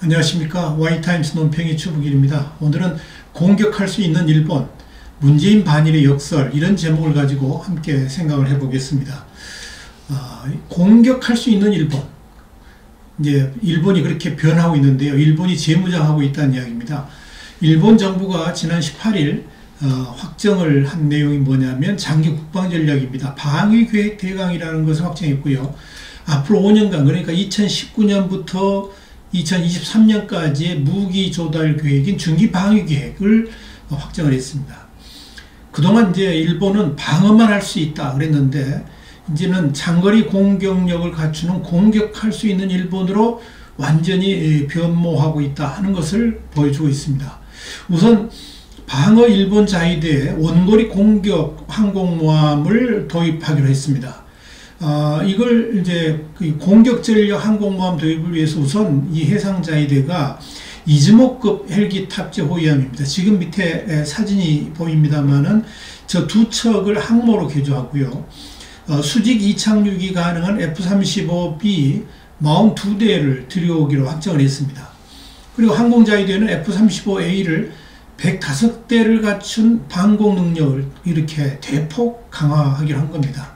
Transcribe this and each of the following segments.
안녕하십니까. Y타임스 논평의 추북일입니다. 오늘은 공격할 수 있는 일본, 문재인 반일의 역설, 이런 제목을 가지고 함께 생각을 해보겠습니다. 공격할 수 있는 일본. 이제 일본이 그렇게 변하고 있는데요. 일본이 재무장하고 있다는 이야기입니다. 일본 정부가 지난 18일 확정을 한 내용이 뭐냐면 장기 국방 전략입니다. 방위계획 대강이라는 것을 확정했고요. 앞으로 5년간, 그러니까 2019년부터 2023년까지의 무기 조달 계획인 중기 방위 계획을 확정을 했습니다. 그동안 이제 일본은 방어만 할 수 있다 그랬는데, 이제는 장거리 공격력을 갖추는 공격할 수 있는 일본으로 완전히 변모하고 있다 하는 것을 보여주고 있습니다. 우선 방어 일본 자위대에 원거리 공격 항공모함을 도입하기로 했습니다. 이걸 이제 공격 전력 항공모함 도입을 위해서 우선 이 해상자위대가 이즈모급 헬기 탑재 호위함입니다. 지금 밑에 사진이 보입니다만은 저 두 척을 항모로 개조하고요. 수직 이착륙이 가능한 F-35B 42대를 들여오기로 확정을 했습니다. 그리고 항공자위대는 F-35A를 105대를 갖춘 방공 능력을 이렇게 대폭 강화하기로 한 겁니다.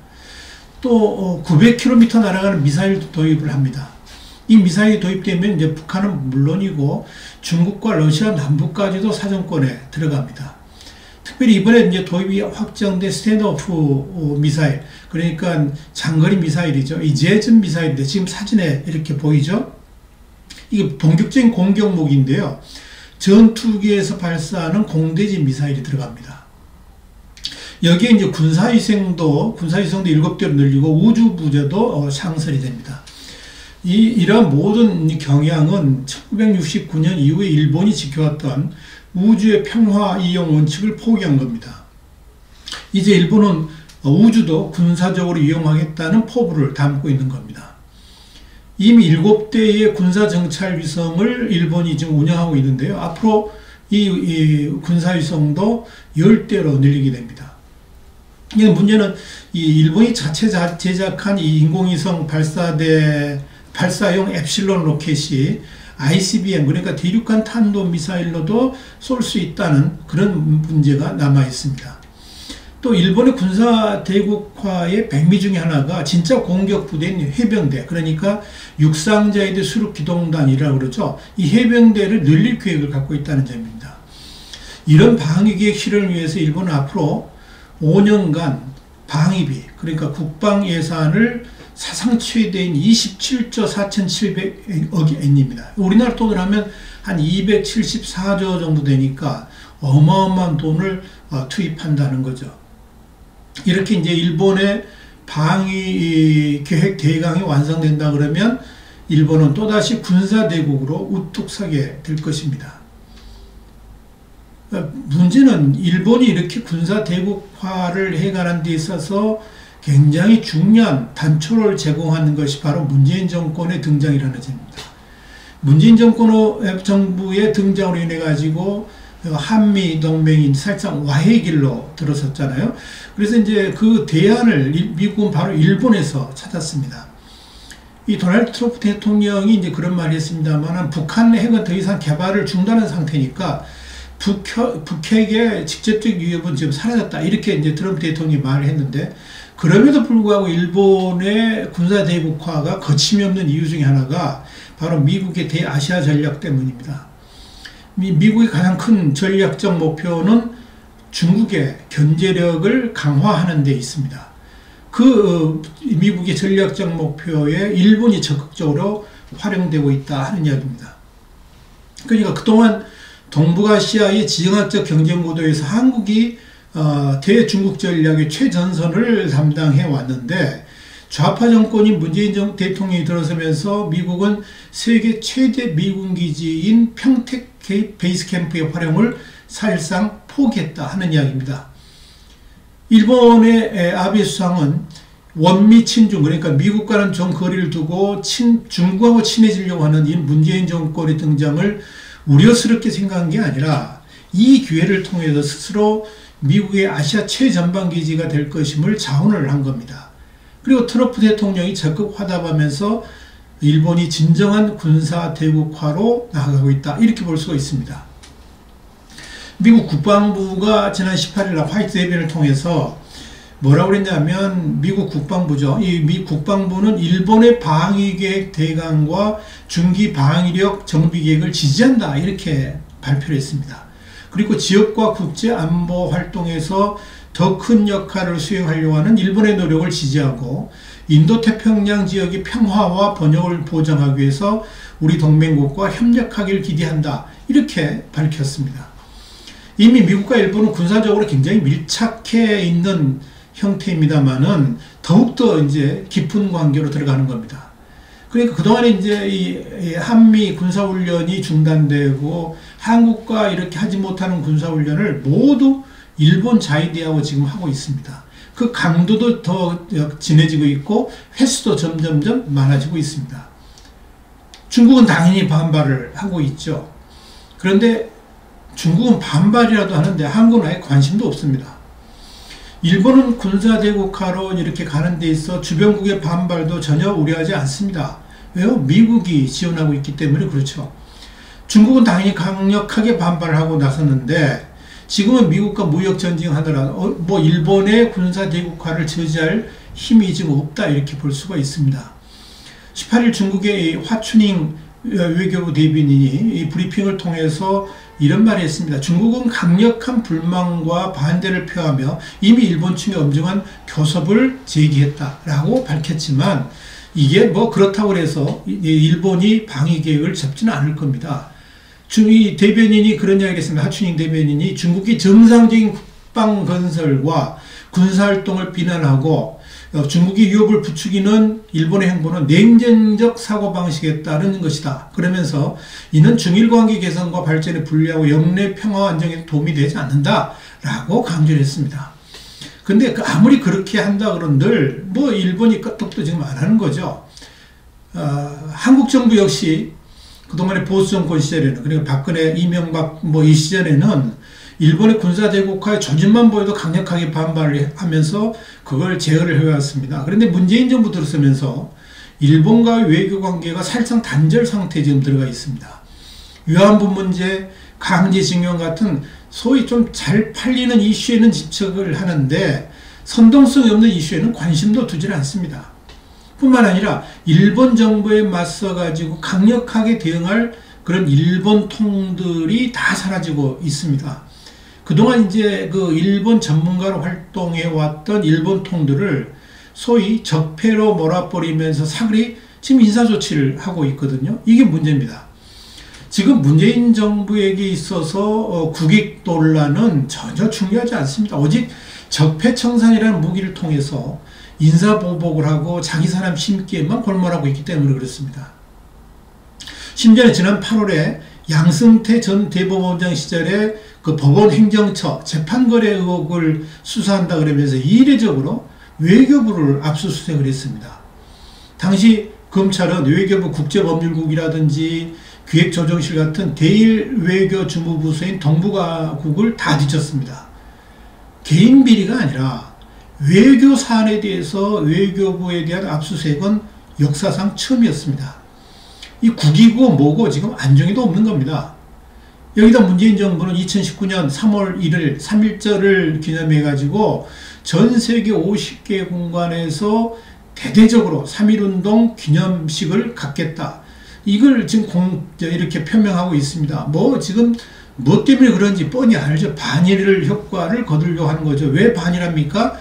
또 900km 날아가는 미사일도 도입을 합니다. 이 미사일이 도입되면 이제 북한은 물론이고 중국과 러시아 남부까지도 사정권에 들어갑니다. 특별히 이번에 이제 도입이 확정된 스탠드오프 미사일, 그러니까 장거리 미사일이죠. 이 제즘 미사일인데 지금 사진에 이렇게 보이죠. 이게 본격적인 공격무기인데요. 전투기에서 발사하는 공대지 미사일이 들어갑니다. 여기에 이제 군사위성도 7대로 늘리고 우주부대도 창설이 됩니다. 이러한 모든 경향은 1969년 이후에 일본이 지켜왔던 우주의 평화 이용 원칙을 포기한 겁니다. 이제 일본은 우주도 군사적으로 이용하겠다는 포부를 담고 있는 겁니다. 이미 7대의 군사정찰위성을 일본이 지금 운영하고 있는데요. 앞으로 이 군사위성도 10대로 늘리게 됩니다. 문제는 이 일본이 자체 제작한 이 인공위성 발사용 엡실론 로켓이 ICBM, 그러니까 대륙간 탄도미사일로도 쏠 수 있다는 그런 문제가 남아 있습니다. 또 일본의 군사 대국화의 백미 중에 하나가 진짜 공격 부대인 해병대, 그러니까 육상자위대 수륙기동단이라고 그러죠. 이 해병대를 늘릴 계획을 갖고 있다는 점입니다. 이런 방위계획 실현을 위해서 일본은 앞으로 5년간 방위비, 그러니까 국방 예산을 사상 최대인 27조 4,700억 엔입니다. 우리나라 돈으로 하면 한 274조 정도 되니까 어마어마한 돈을 투입한다는 거죠. 이렇게 이제 일본의 방위 계획 대강이 완성된다 그러면 일본은 또다시 군사대국으로 우뚝 서게 될 것입니다. 문제는 일본이 이렇게 군사대국화를 해가는 데 있어서 굉장히 중요한 단초를 제공하는 것이 바로 문재인 정권의 등장이라는 점입니다. 문재인 정부의 등장으로 인해 가지고 한미 동맹이 살짝 와해 길로 들어섰잖아요. 그래서 이제 그 대안을 미국은 바로 일본에서 찾았습니다. 이 도널드 트럼프 대통령이 이제 그런 말을 했습니다만, 북한 핵은 더 이상 개발을 중단한 상태니까 북핵의 직접적 위협은 지금 사라졌다, 이렇게 이제 트럼프 대통령이 말을 했는데, 그럼에도 불구하고 일본의 군사대국화가 거침이 없는 이유 중에 하나가 바로 미국의 대아시아 전략 때문입니다. 미국의 가장 큰 전략적 목표는 중국의 견제력을 강화하는 데 있습니다. 그 미국의 전략적 목표에 일본이 적극적으로 활용되고 있다 하는 이야기입니다. 그러니까 그동안 동북아시아의 지정학적 경쟁 구도에서 한국이 대중국 전략의 최전선을 담당해 왔는데, 좌파 정권인 문재인 대통령이 들어서면서 미국은 세계 최대 미군 기지인 평택 베이스 캠프의 활용을 사실상 포기했다 하는 이야기입니다. 일본의 아베 수상은 원미 친중, 그러니까 미국과는 좀 거리를 두고 중국하고 친해지려고 하는 이 문재인 정권의 등장을 우려스럽게 생각한 게 아니라 이 기회를 통해서 스스로 미국의 아시아 최전방기지가 될 것임을 자언을 한 겁니다. 그리고 트럼프 대통령이 적극 화답하면서 일본이 진정한 군사 대국화로 나아가고 있다. 이렇게 볼 수가 있습니다. 미국 국방부가 지난 18일 날 화이트 대변을 통해서 뭐라고 그랬냐면, 미국 국방부죠. 이 미 국방부는 일본의 방위계획 대강과 중기 방위력 정비 계획을 지지한다. 이렇게 발표를 했습니다. 그리고 지역과 국제 안보 활동에서 더 큰 역할을 수행하려고 하는 일본의 노력을 지지하고, 인도태평양 지역의 평화와 번영을 보장하기 위해서 우리 동맹국과 협력하기를 기대한다. 이렇게 밝혔습니다. 이미 미국과 일본은 군사적으로 굉장히 밀착해 있는 형태입니다만은 더욱더 이제 깊은 관계로 들어가는 겁니다. 그러니까 그동안에 이제 이 한미 군사훈련이 중단되고 한국과 이렇게 하지 못하는 군사훈련을 모두 일본 자위대하고 지금 하고 있습니다. 그 강도도 더 진해지고 있고 횟수도 점점점 많아지고 있습니다. 중국은 당연히 반발을 하고 있죠. 그런데 중국은 반발이라도 하는데 한국은 아예 관심도 없습니다. 일본은 군사대국화로 이렇게 가는 데 있어 주변국의 반발도 전혀 우려하지 않습니다. 왜요? 미국이 지원하고 있기 때문에 그렇죠. 중국은 당연히 강력하게 반발하고 나섰는데, 지금은 미국과 무역 전쟁하느라 뭐 일본의 군사대국화를 저지할 힘이 지금 없다. 이렇게 볼 수가 있습니다. 18일 중국의 화춘잉 외교부 대변인이 이 브리핑을 통해서 이런 말을 했습니다. 중국은 강력한 불만과 반대를 표하며 이미 일본 측에 엄중한 교섭을 제기했다라고 밝혔지만, 이게 뭐 그렇다고 해서 일본이 방위 계획을 접지는 않을 겁니다. 이 대변인이 그런 이야기를 했습니다. 하춘잉 대변인이 중국이 정상적인 국방 건설과 군사활동을 비난하고 중국이 위협을 부추기는 일본의 행보는 냉전적 사고방식에 따른 것이다. 그러면서 이는 중일관계 개선과 발전에 불리하고 영내 평화와 안정에 도움이 되지 않는다. 라고 강조를 했습니다. 근데 아무리 그렇게 한다 그런들 뭐 일본이 끄떡도 지금 안 하는 거죠. 한국 정부 역시 그동안의 보수 정권 시절에는, 그리고 박근혜, 이명박 뭐 이 시절에는 일본의 군사대국화의 조짐만 보여도 강력하게 반발을 하면서 그걸 제어를 해왔습니다. 그런데 문재인 정부 들어서면서 일본과의 외교관계가 사실상 단절 상태에 지금 들어가 있습니다. 위안부 문제, 강제징용 같은 소위 좀 잘 팔리는 이슈에는 집착을 하는데 선동성이 없는 이슈에는 관심도 두질 않습니다. 뿐만 아니라 일본 정부에 맞서가지고 강력하게 대응할 그런 일본 통들이 다 사라지고 있습니다. 그동안 이제 그 일본 전문가로 활동해 왔던 일본 통들을 소위 적폐로 몰아버리면서 사그리 지금 인사조치를 하고 있거든요. 이게 문제입니다. 지금 문재인 정부에게 있어서 국익 논란은 전혀 중요하지 않습니다. 오직 적폐청산이라는 무기를 통해서 인사보복을 하고 자기 사람 심기에만 골몰하고 있기 때문에 그렇습니다. 심지어 지난 8월에 양승태 전 대법원장 시절에 그 법원 행정처 재판거래 의혹을 수사한다 그러면서 이례적으로 외교부를 압수수색을 했습니다. 당시 검찰은 외교부 국제법률국이라든지 기획조정실 같은 대1외교주무부서인 동북아국을 다 뒤쳤습니다. 개인 비리가 아니라 외교 사안에 대해서 외교부에 대한 압수수색은 역사상 처음이었습니다. 이 국이고 뭐고 지금 안정에도 없는 겁니다. 여기다 문재인 정부는 2019년 3월 1일 3.1절을 기념해가지고 전 세계 50개 공간에서 대대적으로 3.1운동 기념식을 갖겠다. 이걸 지금 이렇게 표명하고 있습니다. 뭐 지금 뭐 때문에 그런지 뻔히 알죠. 반일 효과를 거두려고 하는 거죠. 왜 반일합니까?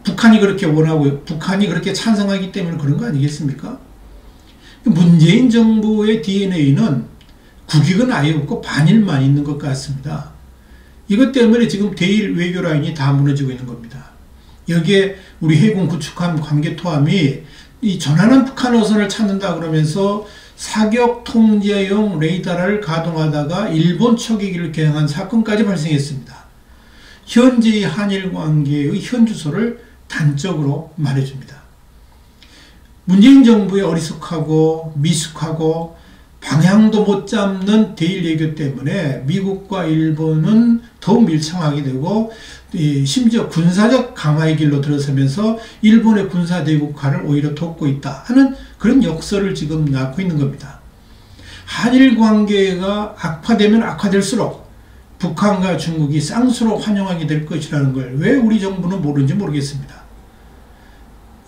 북한이 그렇게 원하고 북한이 그렇게 찬성하기 때문에 그런 거 아니겠습니까? 문재인 정부의 DNA는 국익은 아예 없고 반일만 있는 것 같습니다. 이것 때문에 지금 대일 외교 라인이 다 무너지고 있는 겁니다. 여기에 우리 해군 구축함 관계토함이 이 전환한 북한 어선을 찾는다 그러면서 사격 통제용 레이더를 가동하다가 일본 초계기를 겨냥한 사건까지 발생했습니다. 현재의 한일 관계의 현주소를 단적으로 말해줍니다. 문재인 정부의 어리숙하고 미숙하고 방향도 못 잡는 대일 외교 때문에 미국과 일본은 더욱 밀착하게 되고 심지어 군사적 강화의 길로 들어서면서 일본의 군사대국화를 오히려 돕고 있다 하는 그런 역설을 지금 낳고 있는 겁니다. 한일 관계가 악화되면 악화될수록 북한과 중국이 쌍수로 환영하게 될 것이라는 걸 왜 우리 정부는 모르는지 모르겠습니다.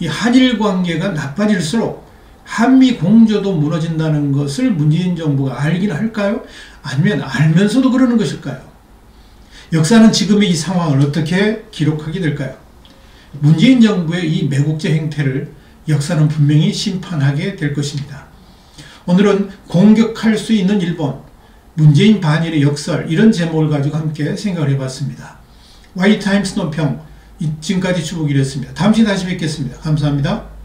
이 한일 관계가 나빠질수록 한미 공조도 무너진다는 것을 문재인 정부가 알긴 할까요? 아니면 알면서도 그러는 것일까요? 역사는 지금의 이 상황을 어떻게 기록하게 될까요? 문재인 정부의 이 매국제 행태를 역사는 분명히 심판하게 될 것입니다. 오늘은 공격할 수 있는 일본, 문재인 반일의 역설, 이런 제목을 가지고 함께 생각을 해봤습니다. YTimes 논평, 지금까지 주북이었습니다. 다음 시간에 다시 뵙겠습니다. 감사합니다.